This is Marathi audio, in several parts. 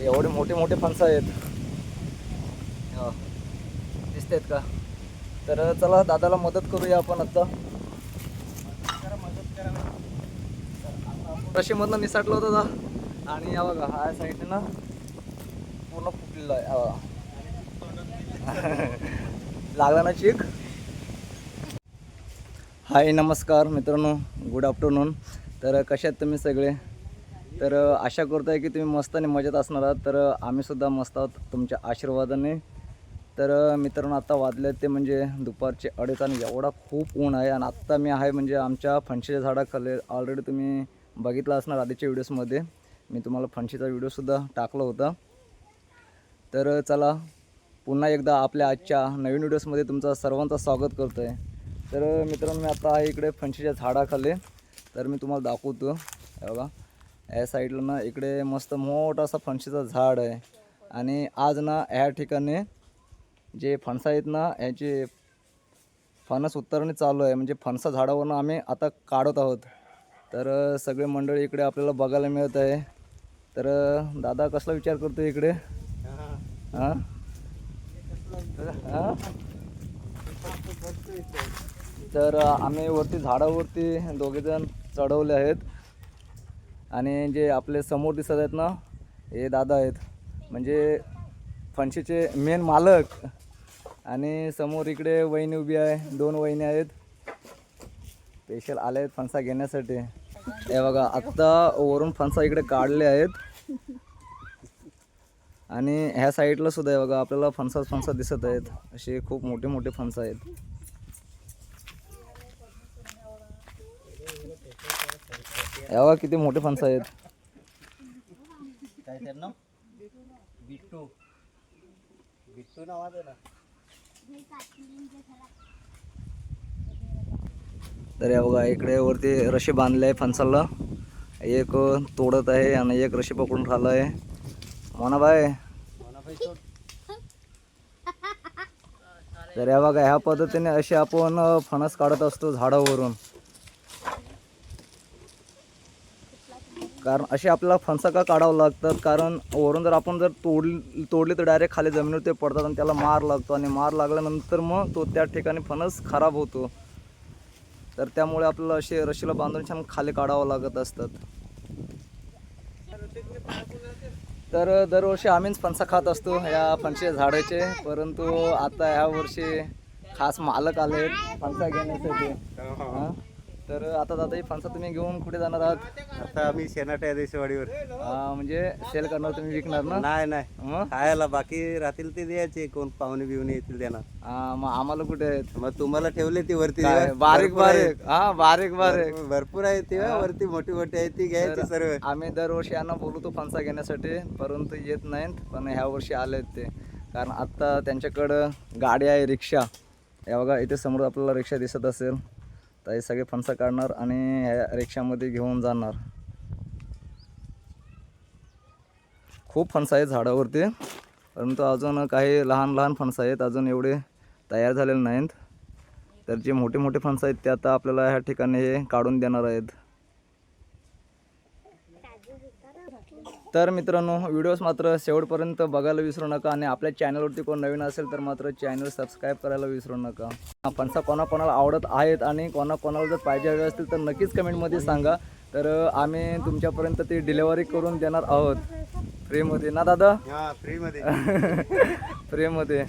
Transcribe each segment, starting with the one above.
एवढे मोठे मोठे फणस आहेत. दिसतेत का? तर चला दादाला मदत करूया आपण आता. रशीमधनं निसाटलं होतं दा. आणि या बघा हा साईडने ना पूर्ण फुटलेला आहे. लागला ना चीक. हाय नमस्कार मित्रांनो, गुड आफ्टरनून. तर कशा आहेत तुम्ही सगळे? तर आशा करतो आहे की तुम्ही मस्त आणि मजेत असणार आहात. तर आम्हीसुद्धा मस्त आहोत तुमच्या आशीर्वादाने. तर मित्रांनो आता वाजले ते म्हणजे दुपारचे 2:30 आणि एवढा खूप ऊन आहे. आणि आत्ता मी आहे म्हणजे आमच्या फणशीच्या झाडाखाली. ऑलरेडी तुम्ही बघितलं असणार आधीच्या व्हिडिओजमध्ये, मी तुम्हाला फणशीचा व्हिडिओसुद्धा टाकला होता. तर चला पुन्हा एकदा आपल्या आजच्या नवीन व्हिडिओजमध्ये तुमचं सर्वांचं स्वागत करतो आहे. तर मित्रांनो मी आता आहे इकडे फणशीच्या झाडाखाली. तर मी तुम्हाला दाखवतो. बघा या साईडला ना इकडे मस्त मोठा असा फणशीचं झाड आहे. आणि आज ना ह्या ठिकाणी जे फणस आहेत ना ह्याचे फणस उतरणे चालू आहे. म्हणजे फणसा झाडावरनं आम्ही आता काढत आहोत. तर सगळे मंडळी इकडे आपल्याला बघायला मिळत आहे. तर दादा कसला विचार करतो इकडे? हां हां तर आम्ही वरती झाडावरती दोघेजण चढवले आहेत. आणि जे आपले समोर दिसत आहेत ना हे दादा आहेत, म्हणजे फणशीचे मेन मालक. आणि समोर इकडे वहिनी उभी आहे, 2 वहिनी आहेत, स्पेशल आले आहेत फणसा घेण्यासाठी. हे बघा आत्ता वरून फणसा इकडे काढले आहेत. आणि ह्या साईडला सुद्धा आहे बघा आपल्याला फणसा दिसत आहेत. असे खूप मोठे मोठे फणस आहेत. हे बघा किती मोठे फणस आहेत. काय तर नाव? बिट्टू. बिट्टू नावाचं ना. तर हे बघा इकडे वरती रशी बांधले आहे फणसाला. एक तोडत आहे आणि एक रशी पकडून राहिला आहे. मोनाबाई. तर या बघा ह्या पद्धतीने असे आपण फणस काढत असतो झाडावरून. कारण असे आपल्याला फणसा का काढावं लागतात, कारण वरून जर आपण तोडली तर डायरेक्ट खाली जमिनीवर ते पडतात आणि त्याला मार लागतो. आणि मार लागल्यानंतर मग तो त्या ठिकाणी फणस खराब होतो. तर त्यामुळे आपल्याला असे रशीला बांधून छान खाली काढावं लागत असतात. तर दरवर्षी आम्हीच फणसा खात असतो या फणशीच्या झाडाचे. परंतु आता ह्या वर्षी खास मालक आले आहेत फणसा घेण्यासाठी. तर आता दादा फणसा तुम्ही घेऊन कुठे जाणार आहात? आता आम्ही शेनाट्या देशवाडीवर. म्हणजे सेल करणार, तुम्ही विकणार ना? नाही नाही, खायला बाकी राहतील ते द्यायचे, कोण पाहुणे बिवणे येतील त्यांना. मग आम्हाला कुठे आहेत? मग तुम्हाला ठेवले ती वरती बारीक बारीक. बारीक बारीक भरपूर आहे ती वरती, मोठी मोठी आहे ती घ्यायची सर्व. आम्ही दरवर्षी यांना बोलवतो फणसा घेण्यासाठी, परंतु येत नाहीत. पण ह्या वर्षी आलेत ते, कारण आत्ता त्यांच्याकडं गाडी आहे, रिक्षा. या बघा इथे समोर आपल्याला रिक्षा दिसत असेल. तर हे सगळे फणसा काढणार आणि ह्या रिक्षामध्ये घेऊन जाणार. खूप फणसा आहेत झाडावरती, परंतु अजून काही लहान लहान फणस आहेत, अजून एवढे तयार झालेले नाहीत. तर जे मोठे मोठे फणस आहेत ते आता आपल्याला ह्या ठिकाणी हे काढून देणार आहेत. तर मित्रांनो व्हिडिओज मात्र शेवटपर्यंत बघायला विसरू नका. आणि आपल्या चॅनलवरती कोण नवीन असेल तर मात्र चॅनल सबस्क्राईब करायला विसरू नका. फणसा कोणाकोणाला आवडत आहेत आणि कोणाकोणाला जर पाहिजे हवे असतील तर नक्कीच कमेंटमध्ये सांगा. तर आम्ही तुमच्यापर्यंत ती डिलेवरी करून देणार आहोत फ्रीमध्ये ना दादा? फ्रीमध्ये. फ्रीमध्ये.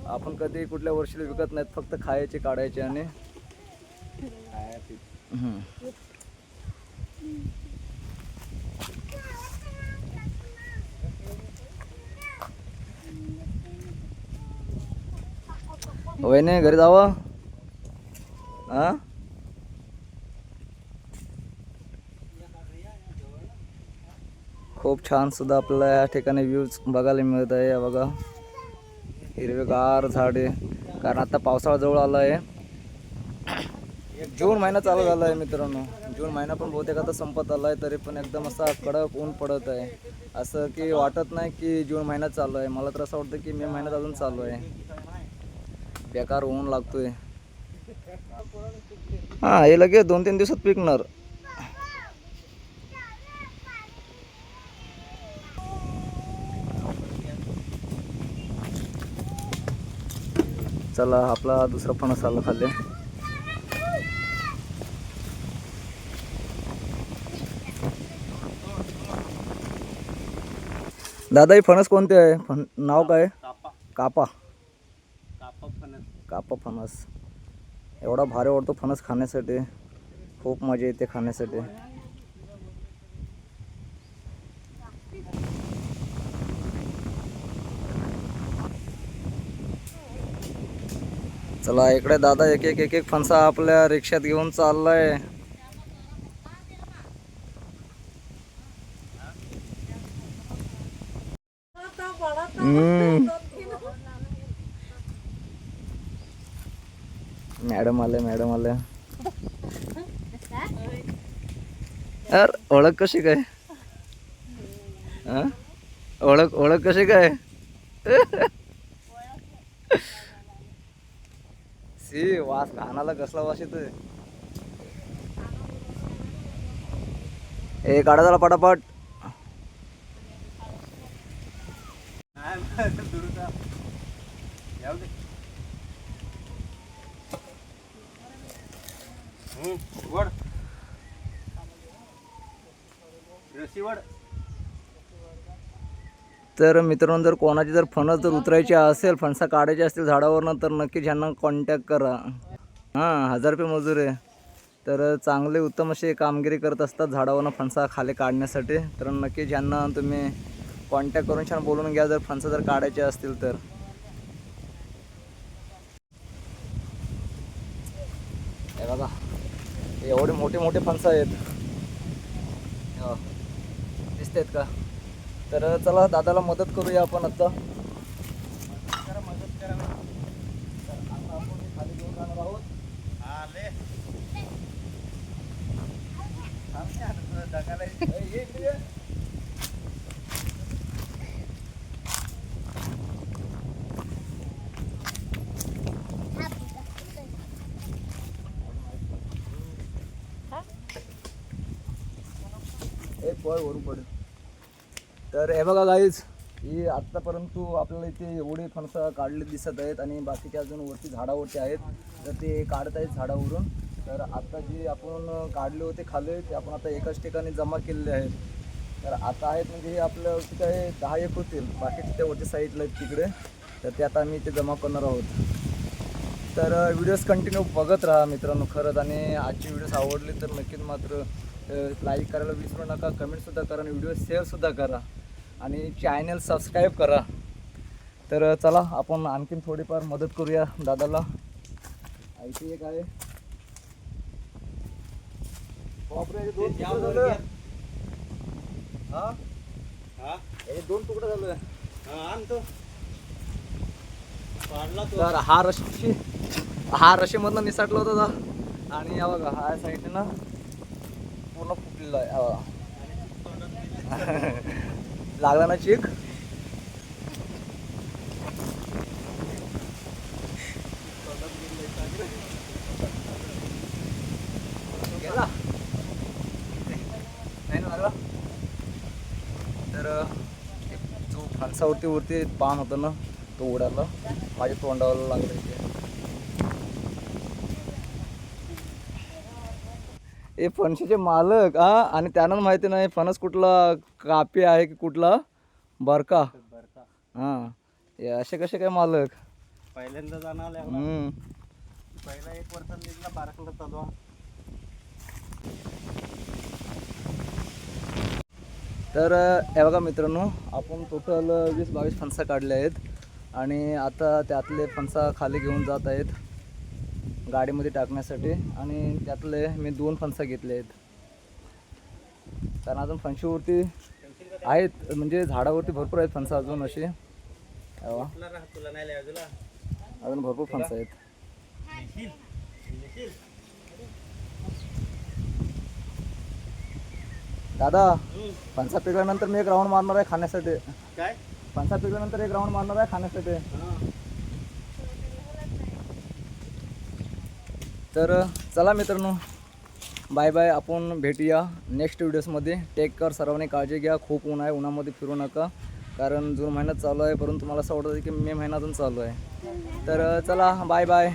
आपण कधी कुठल्या वर्षीला विकत नाहीत, फक्त खायचे, काढायचे आणि वहिनी घरी जावं. खूप छान सुद्धा आपल्याला या ठिकाणी व्ह्यूज बघायला मिळत आहे. बघा हिरवेगार झाडे, कारण आता पावसाळा जवळ आला आहे. जून महिना चालू झाला आहे मित्रांनो. जून महिना पण बहुतेक आता संपत आला आहे, तरी पण एकदम असा कडक ऊन पडत आहे. असं की वाटत नाही की जून महिना चालू आहे. मला तर असं वाटतं की मे महिन्यात अजून चालू आहे. बेकार ऊन लागतोय. हे लगेच 2-3 दिवसात पिकणार. चला आपला दुसरा फणस आला खाल्ले. दादा ही फणस कोणते आहे? नाव काय? कापा कापा. कापा फणस. कापा फणस एवढा भारी वाटतो फणस खाण्यासाठी. खूप मजा येते खाण्यासाठी. चला इकडे दादा एक एक एक एक फणसा आपल्या रिक्षात घेऊन चाललाय. मॅडम आले मॅडम आले. यार ओळख कशी काय? हा? ओळख ओळख कशी काय? सी वास कानाला कसला वास येतोय. ए काढा झाला पटापट. दुरुचा याव दे. वड रशी वड. तर मित्रांनो जर कोणाची जर फणस जर उतरायची असेल, फणसा काढायची असतील झाडावरनं, तर नक्कीच ह्यांना कॉन्टॅक्ट करा. हां 1000 रुपये मजूर आहे. तर चांगले उत्तम असे कामगिरी करत असतात झाडावरनं फणसा खाली काढण्यासाठी. तर नक्कीच ह्यांना तुम्ही कॉन्टॅक्ट करून छान बोलून घ्या जर फणसा जर काढायचे असतील तर. हे बघा एवढे मोठे मोठे फणस आहेत. दिसतेत का? तर चला दादाला मदत करूया आपण आता. मदत करा. तर आता आपण खाली घेऊन जाणार आहोत. आले एक पळ वरून पडेल. तर हे बघा गाईज, ही आत्तापर्यंत आपल्याला इथे एवढे फणसं काढले दिसत आहेत आणि बाकीचे अजून वरती झाडावरती आहेत. तर ते काढत आहेत झाडावरून. तर आता जे आपण काढले होते खाल्ले ते आपण आता एकाच ठिकाणी जमा केलेले आहेत. तर आता आहेत म्हणजे हे आपलं तिथे आहे 10 एक होतील, बाकी तिथे वरती साईडला आहेत तिकडे. तर ते आता आम्ही इथे जमा करणार आहोत. तर व्हिडिओज कंटिन्यू बघत राहा मित्रांनो खरंच. आणि आजची व्हिडिओज आवडली तर नक्कीच मात्र लाईक करायला विसरू नका, कमेंटसुद्धा करा आणि व्हिडिओ शेअरसुद्धा करा आणि चॅनल सबस्क्राईब करा. तर चला आपण आणखीन थोडीफार मदत करूया दादाला. इथे एक आहे. बापरे, हे 2 तुकडं झालं. हा हा हे 2 तुकडं झालं. आणतो पाडला तो. तर हा रशीमधनं निसटला होता आणि या बघा हा साईडने ना पूर्ण फुटलेला आहे. हा लागला ना चीक. गेला नाही ना लागला. तर जो फणसावरती वरती पान होतं ना तो उडाला, माझ्या तोंडावर लागलं इथे. हे फणशीचे मालक आणि त्यांना माहिती नाही फणस कुठला कापी आहे की कुठला बरका. बरका हां हे असे कसे काय मालक. पहिल्यांदा जाणार पहिला 1 वर्ष निघला बाराखंड चालू. तर हे बघा मित्रांनो, आपण टोटल 20-22 फणसा काढले आहेत आणि आता त्यातले फणसा खाली घेऊन जात आहेत गाडीमध्ये टाकण्यासाठी. आणि त्यातले मी 2 फणसा घेतले आहेत कारण अजून फणशीवरती आहेत म्हणजे झाडावरती भरपूर आहेत फणसा अजून असे. तुला नाही लावायला अजून भरपूर फणसा आहेत. दादा फणसा पिकल्यानंतर मी एक राऊंड मारणार आहे खाण्यासाठी. काय फणसा पिकल्यानंतर एक राऊंड मारणार आहे खाण्यासाठी. तर चला मित्रांनो बाय बाय. आपण भेटूया नेक्स्ट व्हिडिओजमध्ये. Take care. सर्वांनी काळजी घ्या. खूप ऊन आहे, उन्हामध्ये फिरू नका कारण जून महिन्यात चालू आहे, परंतु मला असं वाटतं की मे महिन्यातून चालू आहे. तर चला बाय बाय.